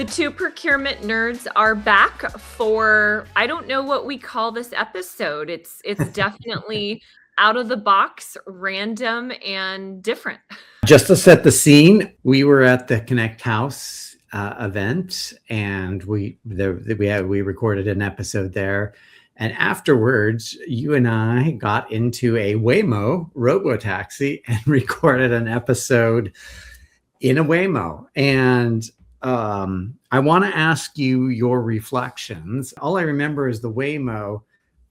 The two procurement nerds are back for, I don't know what we call this episode. It's definitely out of the box, random, and different. Just to set the scene, we were at the Connect House event, and we recorded an episode there. And afterwards, you and I got into a Waymo robotaxi and recorded an episode in a Waymo. And I want to ask you your reflections. All I remember is the Waymo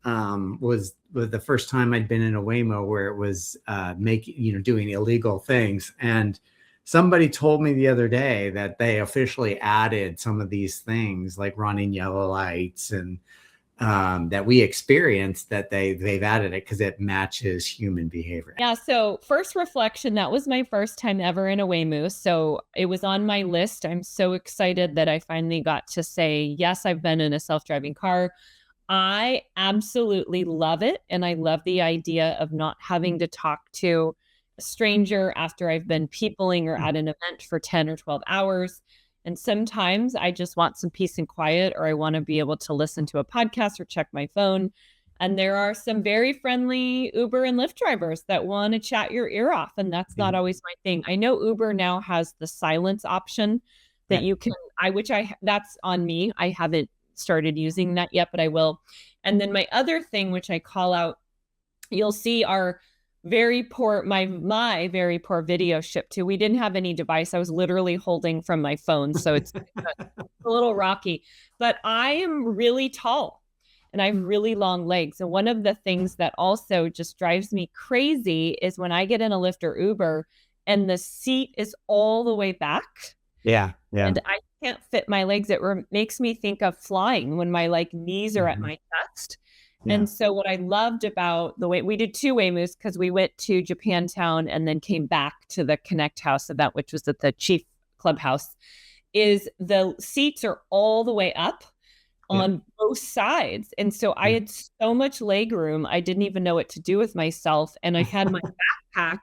was the first time I'd been in a Waymo where it was doing illegal things. And somebody told me the other day that they officially added some of these things like running yellow lights and that we experienced, that they've added it because it matches human behavior. Yeah. So first reflection, that was my first time ever in a Waymo. So it was on my list. I'm so excited that I finally got to say, yes, I've been in a self-driving car. I absolutely love it. And I love the idea of not having to talk to a stranger after I've been peopling or at an event for 10 or 12 hours. And sometimes I just want some peace and quiet, or I want to be able to listen to a podcast or check my phone. And there are some very friendly Uber and Lyft drivers that want to chat your ear off. And that's not always my thing. I know Uber now has the silence option that you can, that's on me. I haven't started using that yet, but I will. And then my other thing, which I call out, you'll see our very poor, my very poor video shipped to. We didn't have any device. I was literally holding from my phone. So it's a little rocky, but I am really tall and I have really long legs. And one of the things that also just drives me crazy is when I get in a Lyft or Uber and the seat is all the way back. Yeah. And I can't fit my legs. It makes me think of flying when my knees are at my chest. Yeah. And so what I loved about the way we did two Waymos, because we went to Japantown and then came back to the Connect House event, which was at the Chief Clubhouse, is the seats are all the way up on both sides. And so I had so much leg room, I didn't even know what to do with myself. And I had my backpack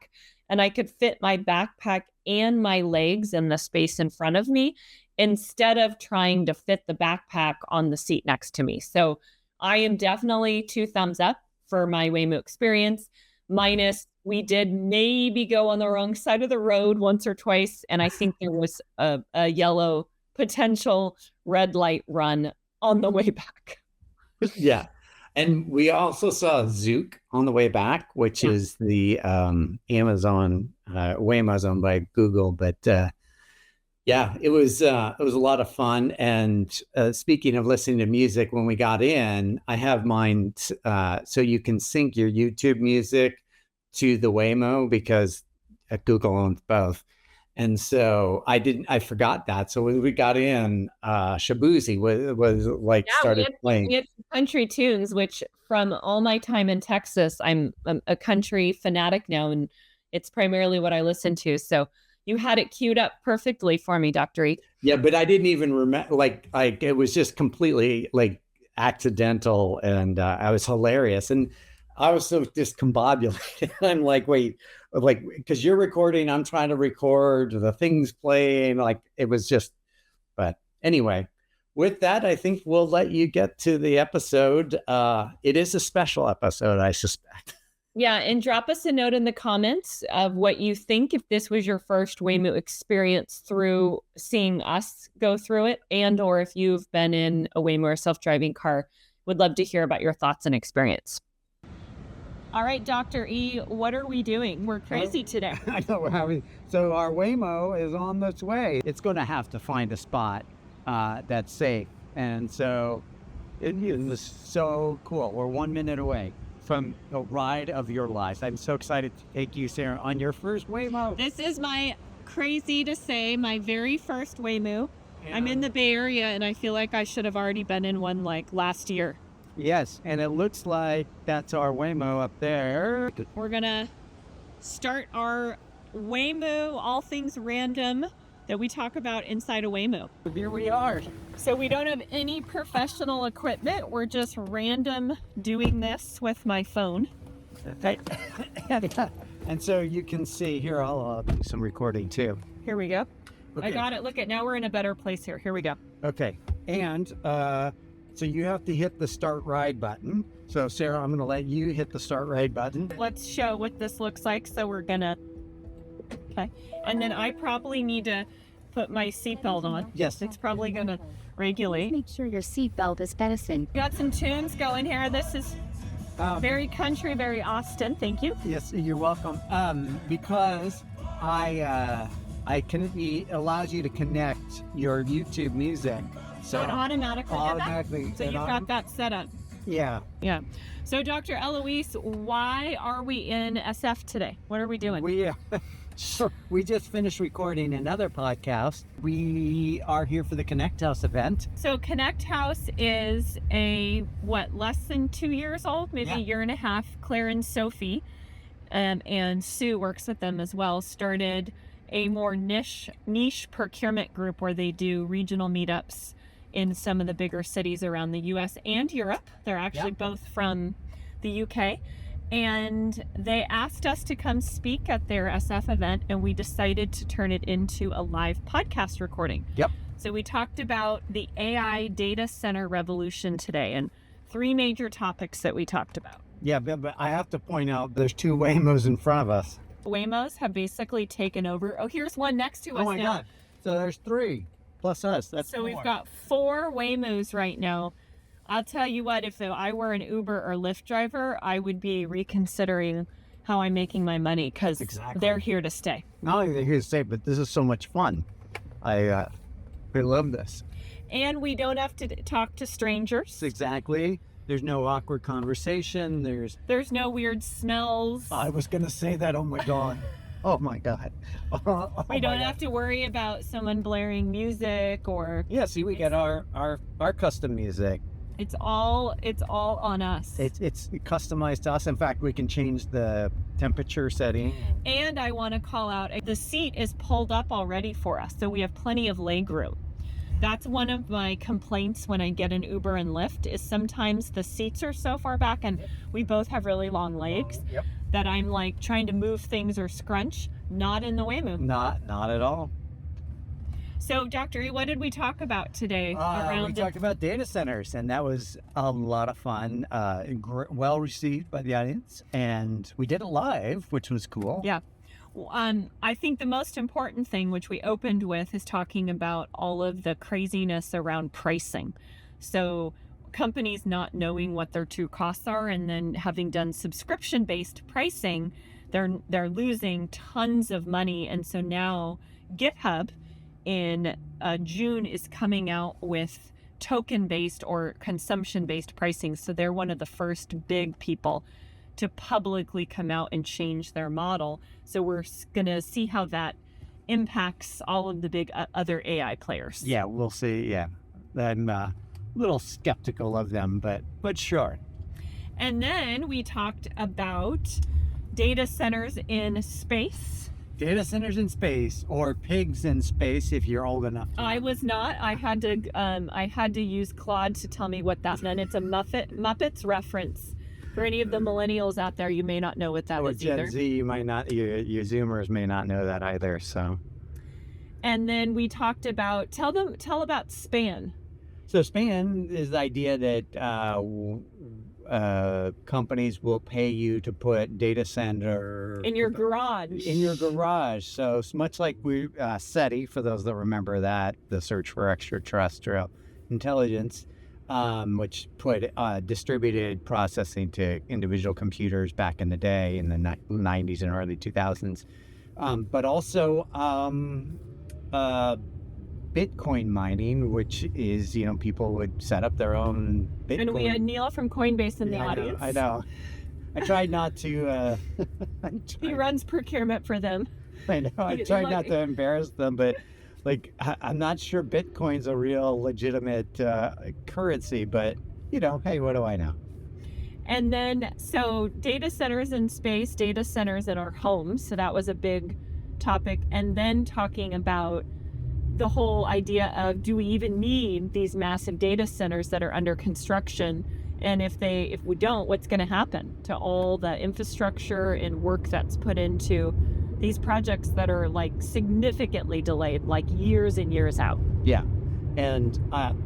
and I could fit my backpack and my legs in the space in front of me instead of trying to fit the backpack on the seat next to me. So I am definitely 2 thumbs up for my Waymo experience, minus we did maybe go on the wrong side of the road once or twice. And I think there was a yellow potential red light run on the way back. Yeah. And we also saw Zook on the way back, which is the Amazon, Waymo's owned by Google, but yeah, it was a lot of fun. And speaking of listening to music, when we got in, I have mine so you can sync your YouTube music to the Waymo because Google owns both. And so I forgot that. So when we got in, Shabuzi was started playing. We had country tunes, which from all my time in Texas, I'm a country fanatic now, and it's primarily what I listen to. So you had it queued up perfectly for me, Dr. E. Yeah, but I didn't even remember, it was just completely accidental, and I was hilarious. And I was so discombobulated. I'm like, wait, because you're recording, I'm trying to record, the thing's playing, it was just, but anyway, with that, I think we'll let you get to the episode. It is a special episode, I suspect. Yeah, and drop us a note in the comments of what you think if this was your first Waymo experience through seeing us go through it, and or if you've been in a Waymo or self-driving car. Would love to hear about your thoughts and experience. All right, Dr. E, what are we doing? We're crazy today. I know. So our Waymo is on this way. It's going to have to find a spot that's safe. And so it is so cool. We're 1 minute away from the ride of your life. I'm so excited to take you, Sarah, on your first Waymo. This is my, crazy to say, my very first Waymo. Yeah. I'm in the Bay Area, and I feel like I should have already been in one last year. Yes, and it looks like that's our Waymo up there. We're gonna start our Waymo, all things random that we talk about inside a Waymo. Here we are. So we don't have any professional equipment. We're just random doing this with my phone. And so you can see here, I'll do some recording too. Here we go. I got it. Look at, now we're in a better place here. Here we go. Okay. And so you have to hit the start ride button. So Sarah, I'm going to let you hit the start ride button. Let's show what this looks like. So we're gonna, okay. And then I probably need to put my seatbelt on. Yes. It's probably gonna regulate. Make sure your seatbelt is fastened. Got some tunes going here. This is very country, very Austin. Thank you. Yes, you're welcome. Because it allows you to connect your YouTube music. So it automatically did that? automatically. So you've got that set up. Yeah. Yeah. So Dr. Elouise, why are we in SF today? What are we doing? We just finished recording another podcast. We are here for the Connect House event. So Connect House is less than 2 years old, maybe a year and a half. Claire and Sophie, and Sue works with them as well, started a more niche procurement group where they do regional meetups in some of the bigger cities around the US and Europe. They're actually both from the UK. And they asked us to come speak at their SF event, and we decided to turn it into a live podcast recording. Yep. So we talked about the AI data center revolution today, and 3 major topics that we talked about. Yeah, but I have to point out there's 2 Waymos in front of us. Waymos have basically taken over. Oh, here's one next to us now. Oh my God. So there's 3 plus us. That's So 4. we've got 4 Waymos right now. I'll tell you what, if I were an Uber or Lyft driver, I would be reconsidering how I'm making my money, because they're here to stay. Not only they're here to stay, but this is so much fun. I love this. And we don't have to talk to strangers. Exactly. There's no awkward conversation. There's no weird smells. I was going to say that. Oh my God. Oh my God. We don't have to worry about someone blaring music or... Yeah, see, we get our custom music. It's all on us. It's customized to us. In fact, we can change the temperature setting. And I want to call out, the seat is pulled up already for us, so we have plenty of leg room. That's one of my complaints when I get an Uber and Lyft, is sometimes the seats are so far back, and we both have really long legs, that I'm like trying to move things or scrunch. Not in the Waymo. Not at all. So, Dr. E, what did we talk about today? We talked about data centers, and that was a lot of fun. Well received by the audience, and we did it live, which was cool. Yeah. I think the most important thing, which we opened with, is talking about all of the craziness around pricing. So companies not knowing what their true costs are, and then having done subscription-based pricing, they're losing tons of money. And so now GitHub in June is coming out with token-based or consumption-based pricing. So they're one of the first big people to publicly come out and change their model. So we're going to see how that impacts all of the big other AI players. Yeah, we'll see. Yeah, I'm a little skeptical of them, but sure. And then we talked about data centers in space. Data centers in space, or pigs in space, if you're old enough. I was not. I had to use Claude to tell me what that meant. It's a Muppets reference. For any of the millennials out there, you may not know what that is either. Gen Z, you might not. Your Zoomers may not know that either. So. And then we talked about tell about span. So span is the idea that companies will pay you to put data center in your garage. In your garage. So it's much like SETI, for those that remember that, the search for extraterrestrial intelligence, which put distributed processing to individual computers back in the day in the 90s and early 2000s. But also Bitcoin mining, which is, people would set up their own Bitcoin. And we had Neil from Coinbase in the audience. I know. I tried not to... He runs procurement for them. I know. I tried not to embarrass them, but I'm not sure Bitcoin's a real legitimate currency, but, hey, what do I know? And then, so data centers in space, data centers in our homes. So that was a big topic. And then talking about the whole idea of, do we even need these massive data centers that are under construction? And if we don't, what's going to happen to all the infrastructure and work that's put into these projects that are like significantly delayed, like years and years out. Yeah. And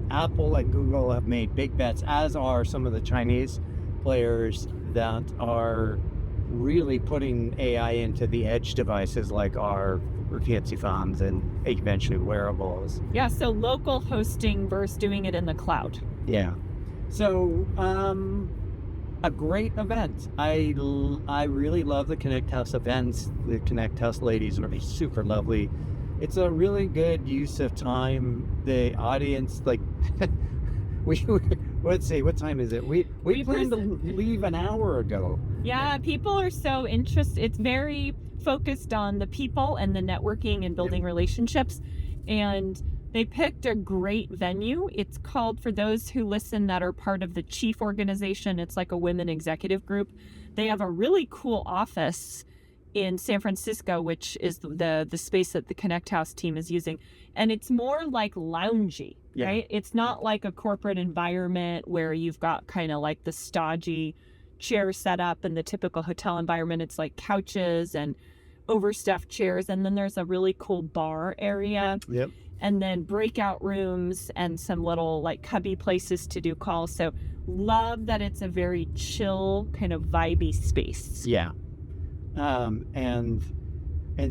Apple and Google have made big bets, as are some of the Chinese players that are really putting AI into the edge devices like our fancy phones and eventually wearables. Yeah, so local hosting versus doing it in the cloud. Yeah. So, a great event. I really love the Connect House events. The Connect House ladies are super lovely. It's a really good use of time. The audience, like, let's see, what time is it? We planned to leave an hour ago. Yeah, people are so interested. It's very focused on the people and the networking and building relationships. And they picked a great venue. It's called, for those who listen that are part of the Chief organization, it's like a women executive group. They have a really cool office in San Francisco, which is the space that the Connect House team is using. And it's more like loungy, right? It's not like a corporate environment where you've got kind of like the stodgy chairs set up in the typical hotel environment. It's like couches and overstuffed chairs. And then there's a really cool bar area. Yep. And then breakout rooms and some little like cubby places to do calls. So love that it's a very chill, kind of vibey space. Yeah. And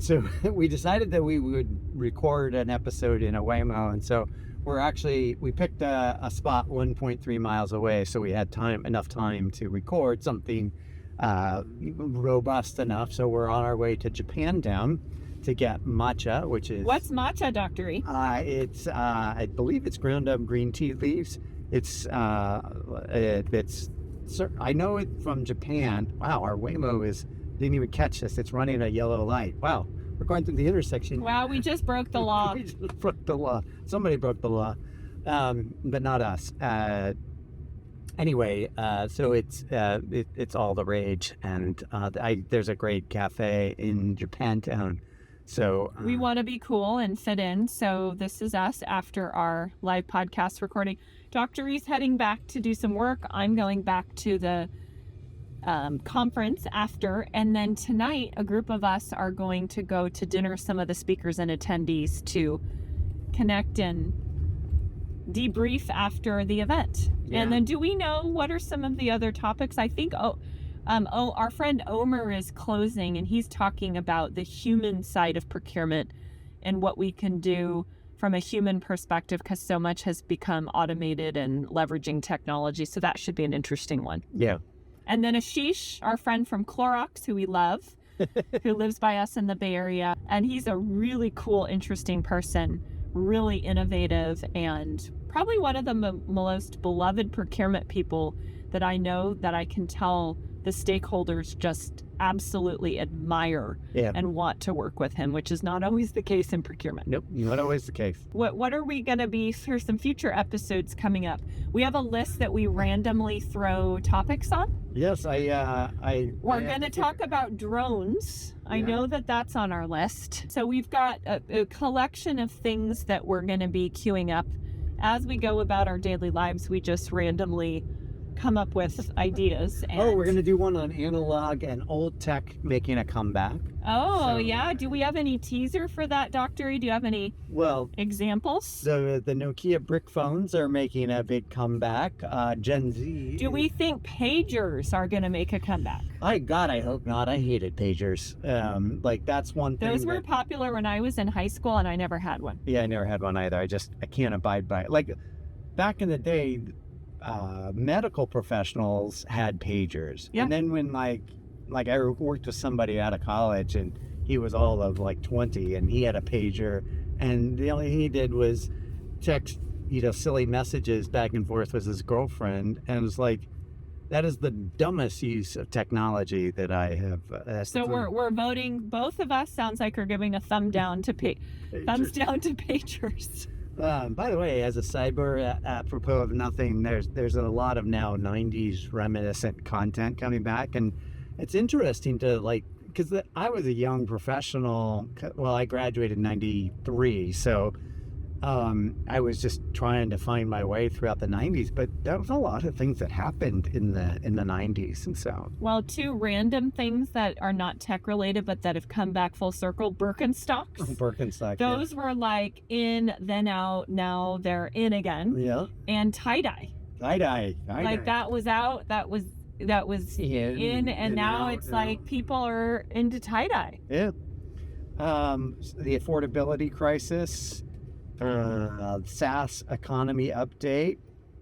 so we decided that we would record an episode in a Waymo. And so we picked a spot 1.3 miles away. So we had enough time to record something robust enough. So we're on our way to Japantown to get matcha, which is... What's matcha, Dr. E? It's, I believe it's ground up green tea leaves. I know it from Japan. Wow, our Waymo didn't even catch this. It's running a yellow light. Wow, we're going through the intersection. Wow, we just broke the law. We just broke the law. Somebody broke the law, but not us. Anyway, so it's all the rage, and there's a great cafe in Japantown. So we want to be cool and fit in. So this is us after our live podcast recording. Dr. E's heading back to do some work. I'm going back to the conference after. And then tonight, a group of us are going to go to dinner, some of the speakers and attendees, to connect and debrief after the event. Yeah. And then do we know what are some of the other topics? I think, our friend Omer is closing, and he's talking about the human side of procurement and what we can do from a human perspective, because so much has become automated and leveraging technology. So that should be an interesting one. Yeah. And then Ashish, our friend from Clorox, who we love, who lives by us in the Bay Area. And he's a really cool, interesting person, really innovative, and probably one of the most beloved procurement people that I know, that I can tell the stakeholders just absolutely admire and want to work with him, which is not always the case in procurement. Nope, not always the case. What are we going to be for some future episodes coming up? We have a list that we randomly throw topics on. Yes, we're going to talk about drones. Yeah. I know that that's on our list. So we've got a collection of things that we're going to be queuing up as we go about our daily lives. We just randomly come up with ideas. And... we're going to do one on analog and old tech making a comeback. Yeah. Do we have any teaser for that, Dr. E? Do you have any examples? The Nokia brick phones are making a big comeback. Gen Z. Do we think pagers are going to make a comeback? I hope not. I hated pagers. That's one thing. Those were popular when I was in high school, and I never had one. Yeah, I never had one either. I can't abide by it. Like, back in the day, medical professionals had pagers. Yeah. And then when I worked with somebody out of college, and he was all of 20, and he had a pager, and the only thing he did was text silly messages back and forth with his girlfriend, and it was like, that is the dumbest use of technology that I have. So we're voting. Both of us sounds like we're giving a thumbs down to pagers. By the way, as a sidebar, apropos of nothing, there's a lot of now 90s reminiscent content coming back, and it's interesting to because I was a young professional. Well, I graduated in 93, so I was just trying to find my way throughout the 90s, but there was a lot of things that happened in the 90s. And so, Well, two random things that are not tech related, but that have come back full circle. Birkenstocks. Birkenstock. Those were like in, then out, now they're in again. Yeah. And tie-dye. Tie-dye. Like that was out, that was in, and now it's like people are into tie-dye. Yeah. The affordability crisis, SaaS economy update.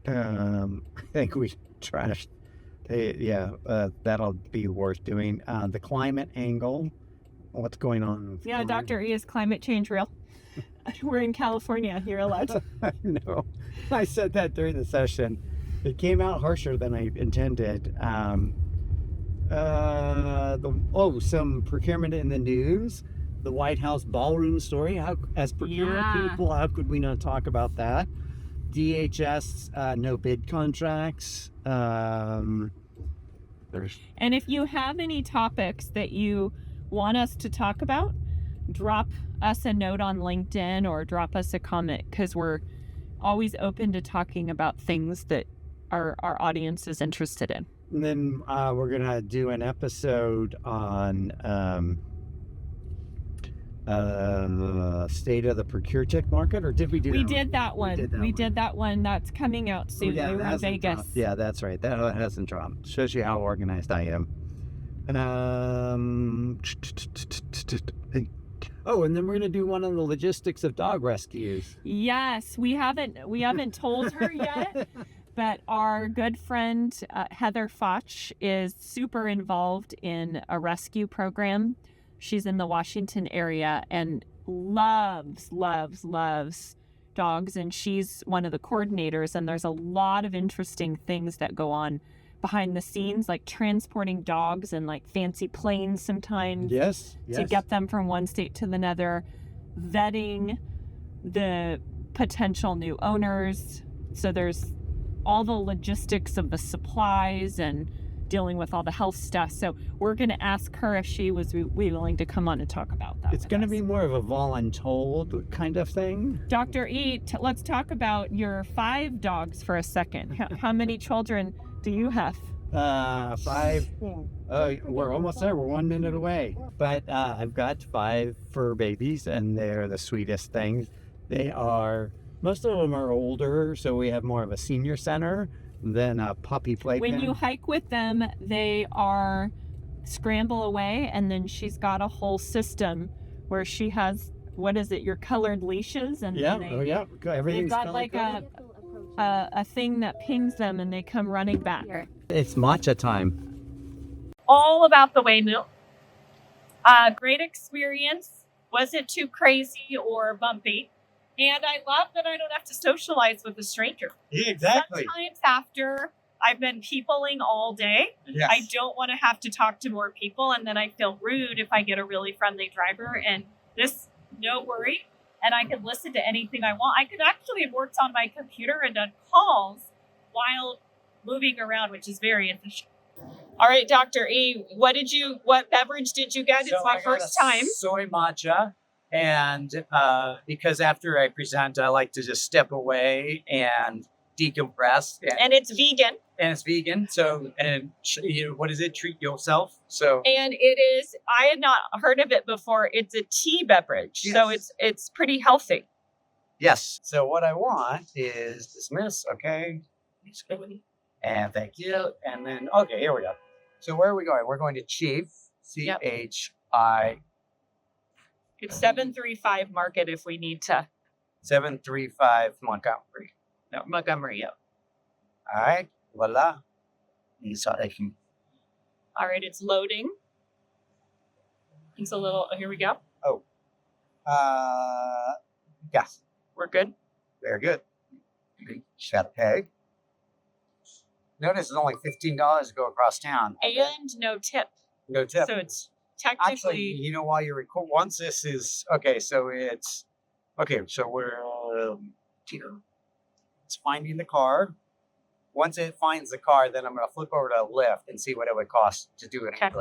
I think we trashed. That'll be worth doing. The climate angle. What's going on? Yeah, Dr. E, is climate change real? We're in California. You're allowed to. I know. I said that during the session. It came out harsher than I intended. Some procurement in the news. The White House ballroom story. As procurement people, how could we not talk about that? DHS no bid contracts. And if you have any topics that you want us to talk about, drop us a note on LinkedIn or drop us a comment, because we're always open to talking about things that our audience is interested in. And then we're going to do an episode on state of the ProcureTech market, or did we do We that did that one. We did that one. That's coming out soon. Yeah, We were in Vegas. dropped. Yeah, that's right. That hasn't dropped. Shows you how organized I am. And then we're going to do one on the logistics of dog rescues. Yes, we haven't told her yet, but our good friend Heather Foch is super involved in a rescue program. She's in the Washington area and loves dogs, and she's one of the coordinators, and there's a lot of interesting things that go on behind the scenes, like transporting dogs and like fancy planes sometimes. Yes. To get them from one state to another, vetting the potential new owners. So there's all the logistics of the supplies and dealing with all the health stuff. So we're going to ask her if she was willing to come on and talk about that. It's going to be more of a voluntold kind of thing. Dr. E, let's talk about your 5 dogs for a second. How many children do you have? 5. We're almost there. We're 1 minute away. But I've got 5 fur babies, and they're the sweetest things. Most of them are older, so we have more of a senior center than a puppy playpen. When you hike with them, they are scramble away, and then she's got a whole system where she has, what is it, your colored leashes, and everything's got like a thing that pings them, and they come running back. It's matcha time. All about the Waymo. Great experience. Wasn't too crazy or bumpy. And I love that I don't have to socialize with a stranger. Yeah, exactly. Sometimes after I've been peopling all day, I don't want to have to talk to more people, and then I feel rude if I get a really friendly driver. And this, no worry. And I can listen to anything I want. I could actually have worked on my computer and done calls while moving around, which is very efficient. All right, Dr. E, what beverage did you get? It's my first time. Soy matcha. And because after I present, I like to just step away and decompress. And it's vegan. And it's vegan. So, and what is it? Treat yourself. So. And it is, I had not heard of it before. It's a tea beverage. Yes. So it's pretty healthy. Yes. So what I want is dismiss. Okay. And thank you. And then, okay, here we go. So where are we going? We're going to Chief. CHI. It's 735 Market if we need to. 735 Montgomery. No, Montgomery, yeah. All right. Voila. All right, it's loading. It's a little, here we go. Oh. Yes. We're good. Very good. Shut pay. Notice it's only $15 to go across town. And no tip. No tip. So it's technically. Actually, while you record, once this is, so we're, it's finding the car. Once it finds the car, then I'm going to flip over to Lyft and see what it would cost to do it. Okay.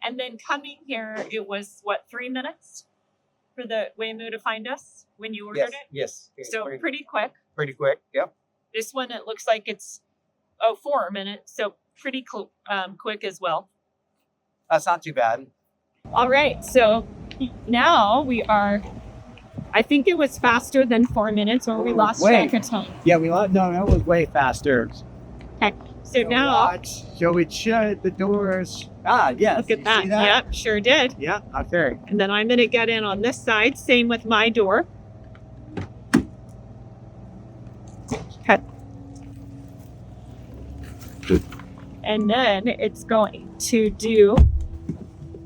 And then coming here, it was 3 minutes? for the Waymo to find us when you ordered Yes. it? So pretty quick. Pretty quick. Yep. This one, it looks like it's 4 minutes, so pretty quick as well. That's not too bad. All right, so now we are. I think it was faster than 4 minutes, or we lost track of time. Yeah, no, that was way faster. Okay, so now watch. So it shut the doors. Yes. look at that. Yep, sure did. Yeah. Okay. And then I'm gonna get in on this side. Same with my door. Okay. And then it's going to do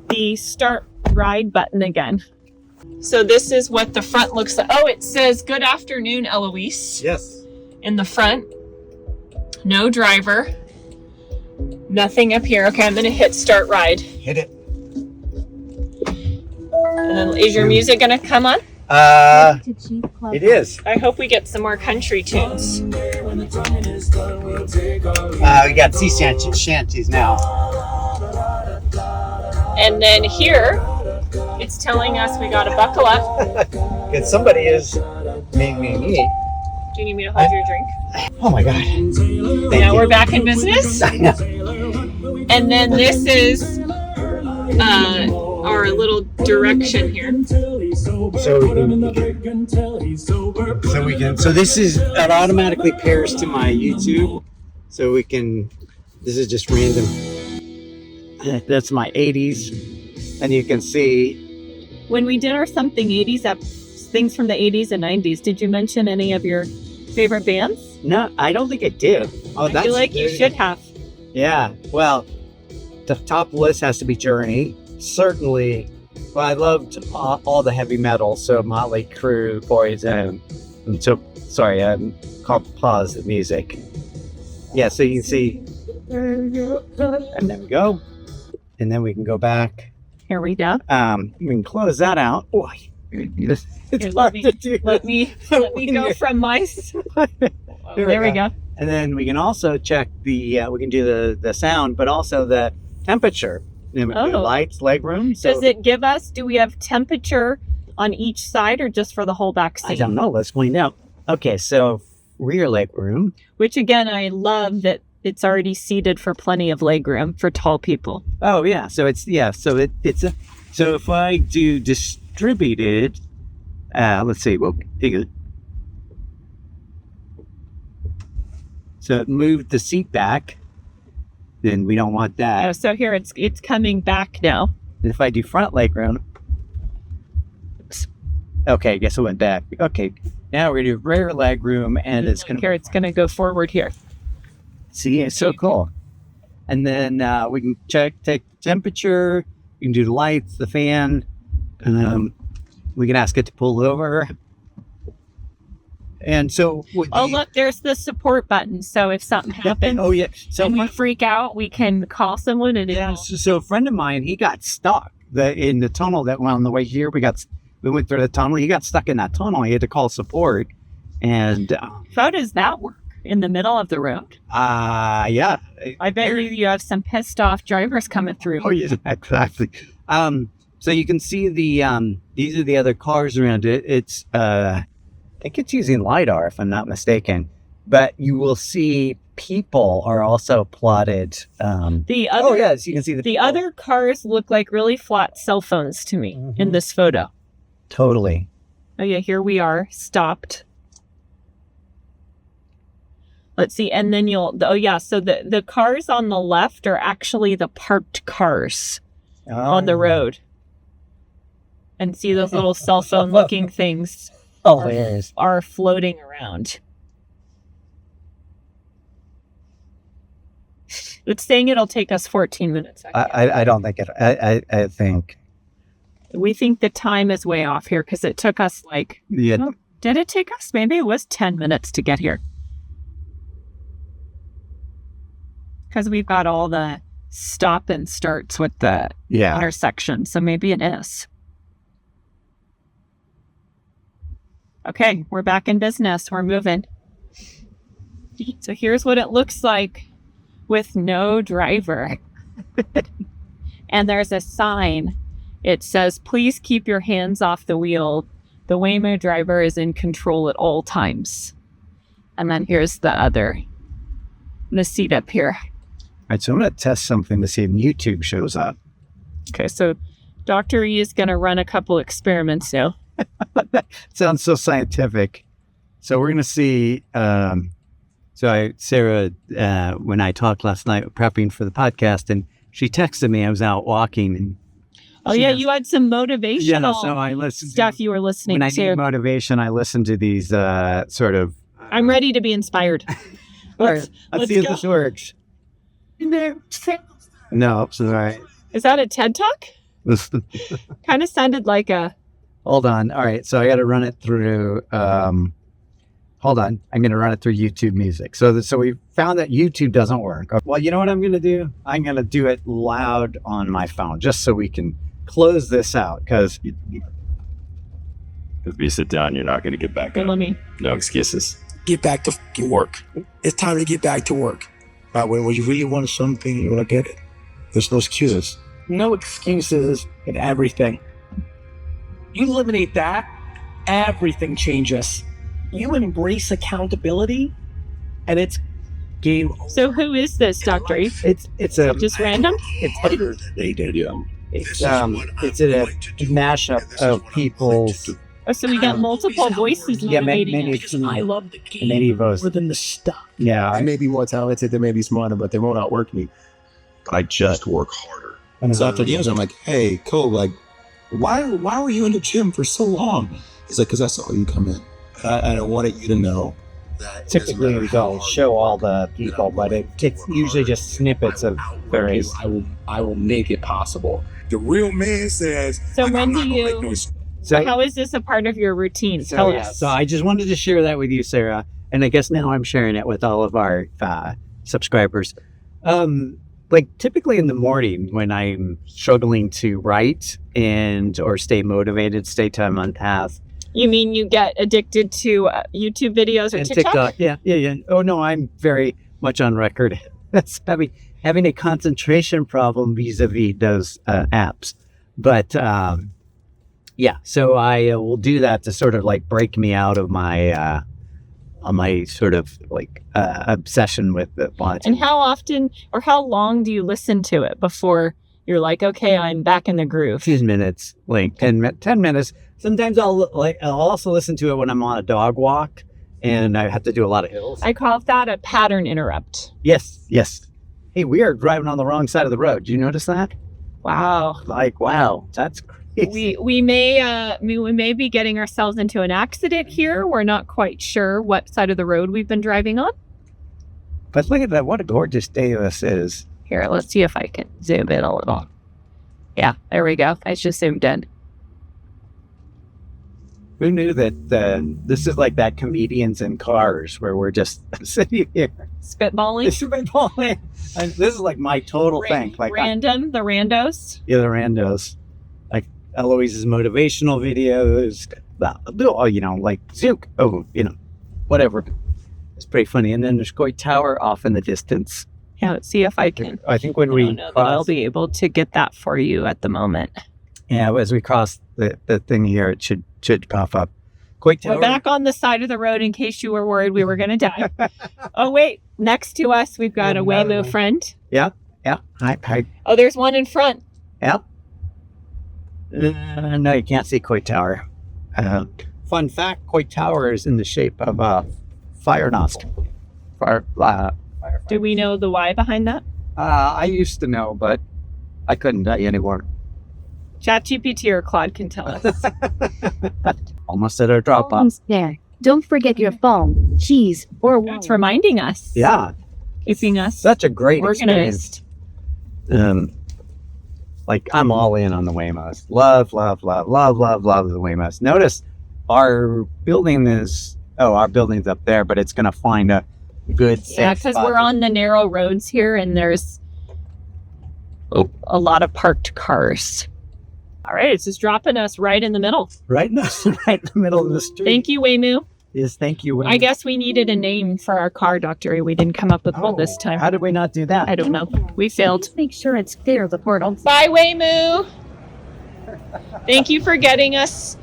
the start ride button again. So this is what the front looks like. Oh, it says good afternoon, Elouise. Yes. In the front. No driver. Nothing up here. Okay, I'm going to hit start ride. Hit it. And then is your music going to come on? It is. I hope we get some more country tunes. We got sea shanties now. And then here, it's telling us we got to buckle up. Because somebody is me. Do you need me to hold your drink? Oh my God. Now we're back in business. And then this is our little direction here. So this is, it automatically pairs to my YouTube. So we can, this is just random. That's my 80s, and you can see. When we did our something 80s things from the 80s and 90s, did you mention any of your favorite bands? No, I don't think I did. I feel like you should have. Yeah. Well, the top list has to be Journey. Certainly. Well, I loved all the heavy metal. So Motley Crue, Poison. And so, sorry, pause the music. Yeah, so you can see. And there we go. And then we can go back. Here we go. We can close that out. Oh, it's Here, hard to do. Let me go from my. There we go. And then we can also check we can do the sound, but also the temperature. Lights, leg room. So does it give us? Do we have temperature on each side, or just for the whole back seat? I don't know. Let's find out. Okay, so rear leg room. Which again, I love that it's already seated for plenty of leg room for tall people. Oh yeah, so it's so if I do distributed, let's see, we'll take it. So move the seat back. Then we don't want that. Oh, so here it's coming back now. And if I do front leg room, okay, I guess it went back. Okay, now we're gonna do rear leg room, and it's gonna go forward here. See, it's so cool. And then we can take temperature. We can do the lights, the fan. We can ask it to pull over. And so, look, there's the support button. So if something happens, so we freak out, we can call someone. And so a friend of mine, he got stuck in the tunnel that went on the way here. We went through the tunnel. He got stuck in that tunnel. He had to call support. And how does that work? In the middle of the road? Yeah. I bet you have some pissed off drivers coming through. Oh yeah, exactly. So you can see these are the other cars around it. It's I think it's using LiDAR, if I'm not mistaken. But you will see people are also plotted. So you can see the other cars look like really flat cell phones to me in this photo. Totally. Oh yeah, here we are, stopped. Let's see, and then so the cars on the left are actually the parked cars on the road. And see those little cell phone looking things are floating around. It's saying it'll take us 14 minutes. I don't think it. I think. We think the time is way off here because it took us did it take us? Maybe it was 10 minutes to get here. Because we've got all the stop and starts with the intersection. So maybe it is. Okay, we're back in business. We're moving. So here's what it looks like with no driver. And there's a sign. it says, please keep your hands off the wheel. The Waymo driver is in control at all times. And then here's the seat up here. All right, so I'm going to test something to see if YouTube shows up. Okay, so Dr. E is going to run a couple experiments now. Sounds so scientific. So we're going to see. Sarah, when I talked last night prepping for the podcast, and she texted me. I was out walking. And you had some motivational so I listened stuff you were listening when I to. need motivation, I listen to these sort of. I'm ready to be inspired. Let's see if go. this works. No, it's all right. Is that a TED Talk? Kind of sounded like a... Hold on. All right. So I got to run it through. Hold on. I'm going to run it through YouTube Music. So we found that YouTube doesn't work. Well, you know what I'm going to do? I'm going to do it loud on my phone just so we can close this out. Because if you sit down, you're not going to get back up. Let me... No excuses. Get back to fucking work. It's time to get back to work. When you really want something, you want to get it. There's no excuses. No excuses in everything. You eliminate that, everything changes. You embrace accountability, and it's game over. So who is this, Dr. E? it's a Just random? it's They did, yeah. it's a mashup of people's Oh, so we got multiple voices motivating us. I love the game many voices. more than the stuff. Yeah, I may be more talented, they may be smarter, but they won't outwork me. But I just work harder. So after years, I'm like, hey, cool, like, why were you in the gym for so long? He's like, because I saw you come in. I wanted you to know that typically they'll show all the people, but it's usually just snippets of various. I will make it possible. The real man says, So I'm when not do gonna make you... no So, How is this a part of your routine? Tell us. So I just wanted to share that with you, Sarah, and I guess now I'm sharing it with all of our subscribers. Like typically in the morning when I'm struggling to write or stay motivated, stay time on task. You mean you get addicted to YouTube videos or And TikTok? Yeah. Oh no, I'm very much on record. That's having a concentration problem vis-a-vis those apps. But so I will do that to sort of like break me out of my sort of like obsession with the watching. And how often or how long do you listen to it before you're like, okay, I'm back in the groove? 10 minutes, like 10 minutes. Sometimes I'll also listen to it when I'm on a dog walk and I have to do a lot of hills. I call that a pattern interrupt. Yes. Hey, we are driving on the wrong side of the road. Do you notice that? Wow. Like, wow, that's crazy. We may be getting ourselves into an accident here. We're not quite sure what side of the road we've been driving on. But look at that. What a gorgeous day this is. Here, let's see if I can zoom in a little. Yeah, there we go. I just zoomed in. Who knew that this is like that comedians in cars where we're just sitting here Spitballing. spitballing. And this is like my total thing. Like the randos. the randos, like Elouise's motivational videos, like Zook. Whatever. It's pretty funny. And then there's Koi Tower off in the distance. Yeah, let's see if I can. I think when I don't know that I'll be able to get that for you at the moment. Yeah, as we cross the thing here, it should pop up. Koi Tower. We're back on the side of the road in case you were worried we were going to die. Oh, wait. Next to us, we've got a Waymo friend. Yeah. Hi. Oh, there's one in front. Yep. No, you can't see Koi Tower. Fun fact, Koi Tower is in the shape of a fire nozzle. Do we know the why behind that? I used to know, but I couldn't tell you anymore. ChatGPT or Claude can tell us. Almost at our drop off. Almost there. Don't forget your phone, cheese, or wallet. It's reminding us. Yeah, Keeping us such a great experience. organized. Like I'm all in on the Waymos. Love the Waymos. Notice our building's up there, but it's gonna find a good safe Yeah, because spot. we're on the narrow roads here and there's a lot of parked cars. All right, it's just dropping us right in the middle. right in the middle of the street. Thank you, Waymo. Yes, thank you. I guess we needed a name for our car, Dr. We didn't come up with one this time. How did we not do that? I don't know. We failed. Make sure it's clear of the portal. Bye, Waymo. Thank you for getting us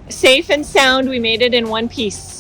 safe and sound. We made it in one piece.